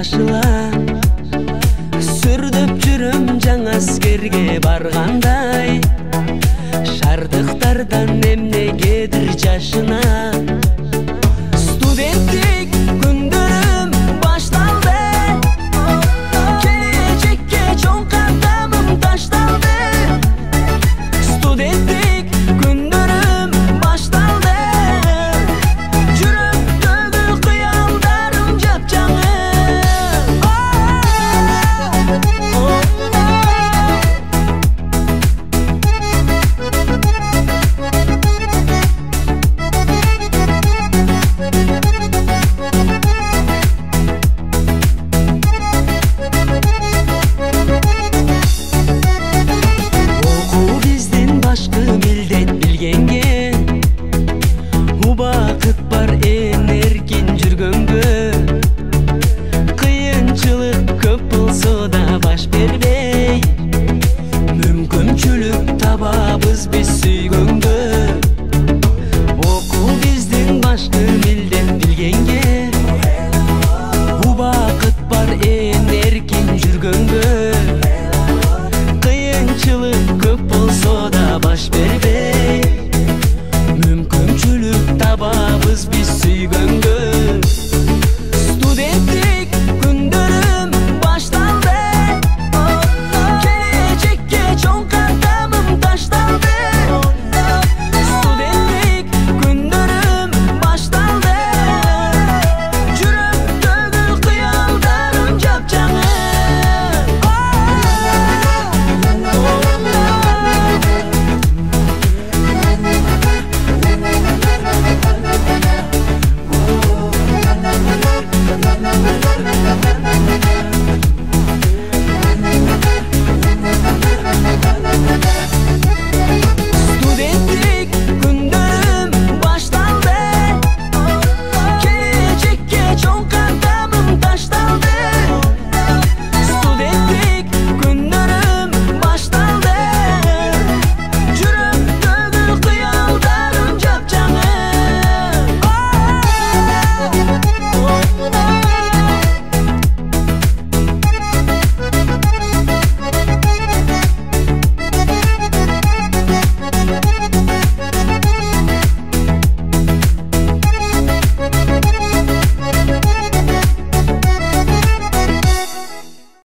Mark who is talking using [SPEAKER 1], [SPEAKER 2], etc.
[SPEAKER 1] ашыла. Сүрдөп жүрөм жаңа аскерге баргандай, шардыктардан эмнегедир жашына. Студенттик күндөрүм башталды, келечекке чоң кадамым ташталды. Студенттик күндөрүм башталды, жүрөктөгү кыялдарым жапжаңы. Убакыт бар энергин жүргөнгө, кыйынчылык көп болсо да баш бербей, мүмкүнчүлүк табабыз биз сүйгөнгө. Окуу биздин башкы милдет билгенге, убакыт бар энергин жүргөнгө, кыйынчылык көп болсо да баш бербей, мүмкүнчүлүк табабыз биз сүйгөнгө. Студенттик күндөрүм башталды, келечекке чоң кадамым ташталды. Студенттик күндөрүм башталды, жүрөктөгү кыялдарым жапжаңы.